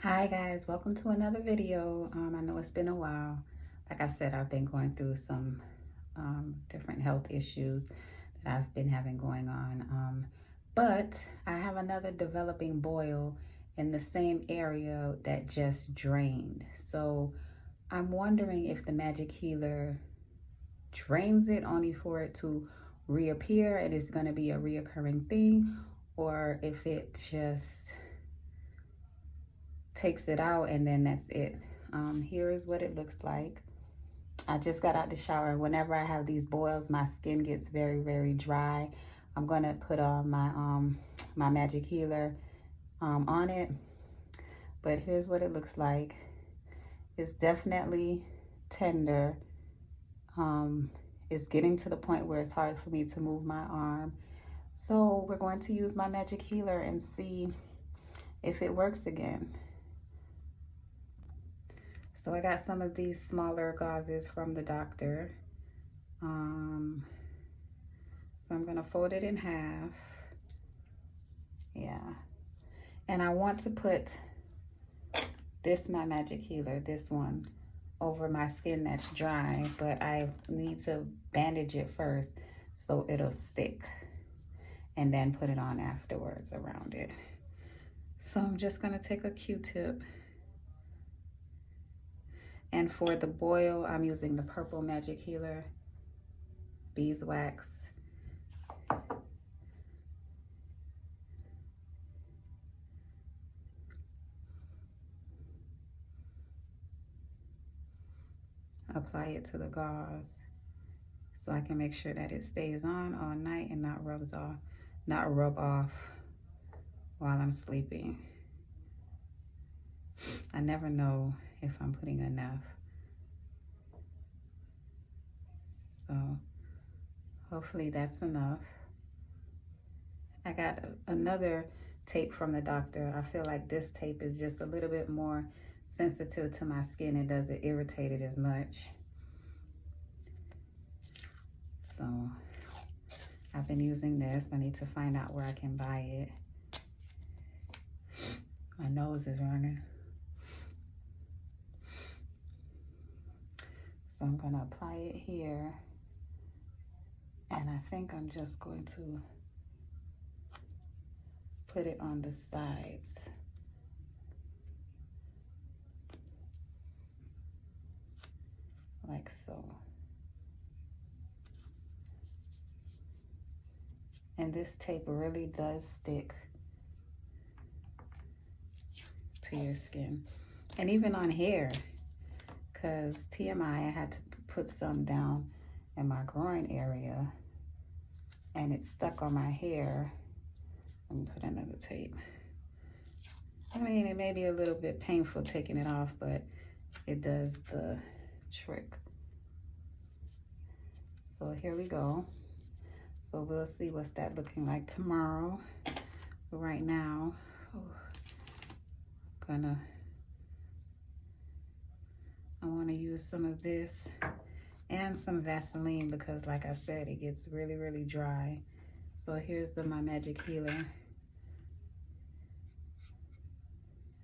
Hi guys, welcome to another video. I know it's been a while. Like I said, I've been going through some different health issues that I've been having going on. But I have another developing boil in the same area that just drained. So I'm wondering if the magic healer drains it only for it to reappear and it's going to be a reoccurring thing, or if it just takes it out and then that's it. Here is what it looks like. I just got out the shower. Whenever I have these boils, my skin gets very, very dry. I'm gonna put on my magic healer on it, but here's what it looks like. It's definitely tender. It's getting to the point where it's hard for me to move my arm. So we're going to use my magic healer and see if it works again. So I got some of these smaller gauzes from the doctor. So I'm gonna fold it in half. Yeah. And I want to put my magic healer, this one, over my skin that's dry, but I need to bandage it first so it'll stick, and then put it on afterwards around it. So I'm just gonna take a Q-tip. And for the boil, I'm using the purple magic healer, beeswax. Apply it to the gauze so I can make sure that it stays on all night and not rub off while I'm sleeping. I never know if I'm putting enough. So hopefully that's enough. I got another tape from the doctor. I feel like this tape is just a little bit more sensitive to my skin. It doesn't irritate it as much. So I've been using this. I need to find out where I can buy it. My nose is running. So I'm gonna apply it here. And I think I'm just going to put it on the sides. Like so. And this tape really does stick to your skin. And even on hair, because TMI, I had to put some down in my groin area and it stuck on my hair. Let me put another tape. I mean, it may be a little bit painful taking it off, but it does the trick. So here we go. So we'll see what's that looking like tomorrow. But right now, I want to use some of this and some Vaseline because, like I said, it gets really, really dry. So here's my magic healer.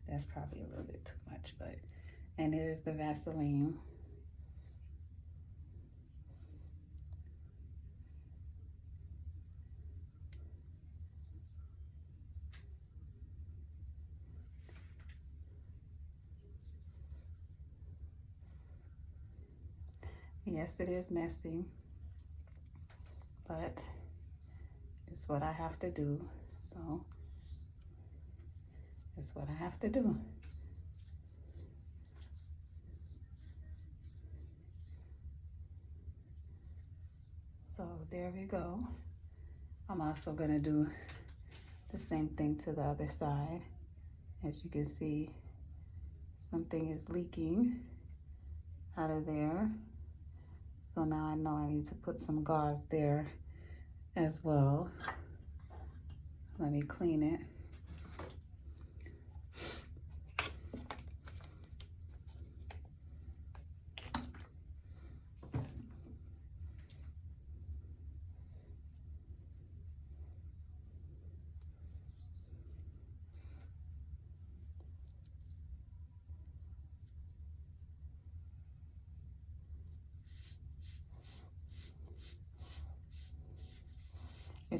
That's probably a little bit too much, but, and here's the Vaseline. Yes, it is messy, but it's what I have to do. So it's what I have to do. So there we go. I'm also gonna do the same thing to the other side. As you can see, something is leaking out of there. So now I know I need to put some gauze there as well. Let me clean it.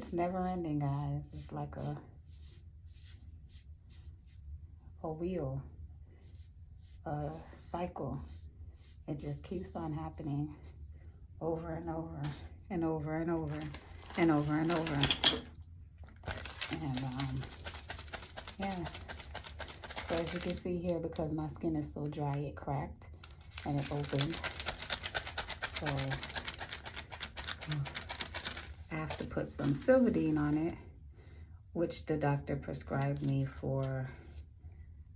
It's never ending, guys. It's like a wheel, a cycle. It just keeps on happening over and over and over and over and over and over. And yeah. So as you can see here, because my skin is so dry, it cracked and it opened. So I have to put some Silvadene on it, which the doctor prescribed me for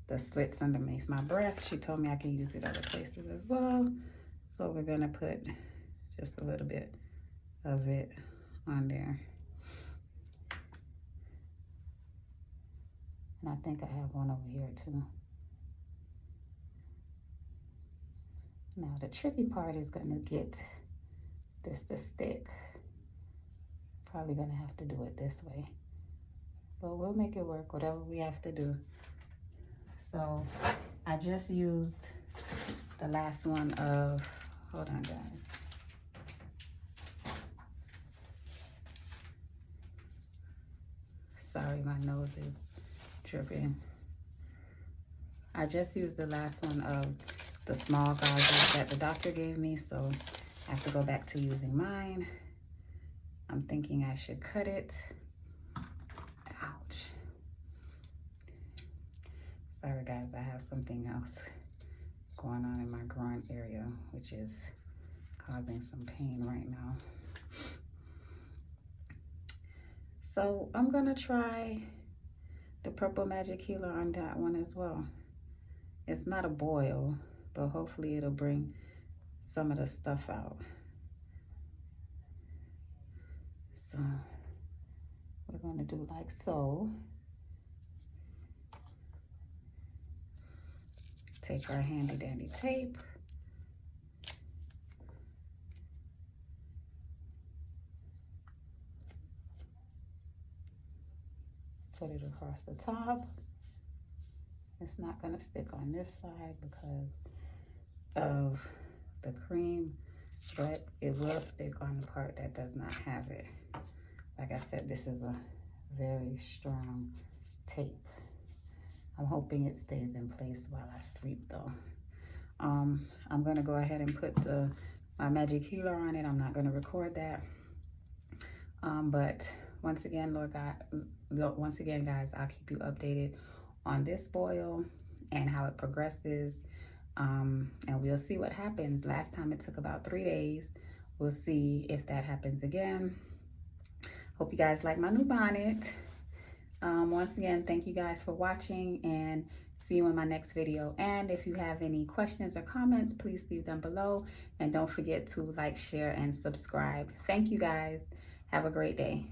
the slits underneath my breast. She told me I can use it other places as well. So we're gonna put just a little bit of it on there. And I think I have one over here too. Now the tricky part is gonna get this to stick. Probably gonna have to do it this way. But we'll make it work, whatever we have to do. So I just used the last one of, hold on guys. Sorry, my nose is dripping. I just used the last one of the small goggles that the doctor gave me, so I have to go back to using mine. I'm thinking I should cut it. Ouch. Sorry guys, I have something else going on in my groin area, which is causing some pain right now. So I'm gonna try the Purple Magic Healer on that one as well. It's not a boil, but hopefully it'll bring some of the stuff out. So we're gonna do like so. Take our handy dandy tape. Put it across the top. It's not gonna stick on this side because of the cream, but it will stick on the part that does not have it. Like I said, this is a very strong tape. I'm hoping it stays in place while I sleep though. I'm gonna go ahead and put my Magic Healer on it. I'm not gonna record that. But once again, guys, I'll keep you updated on this boil and how it progresses. And we'll see what happens. Last time it took about 3 days. We'll see if that happens again. Hope you guys like my new bonnet. Once again, thank you guys for watching, and see you in my next video. And if you have any questions or comments, please leave them below. And don't forget to like, share, and subscribe. Thank you guys. Have a great day.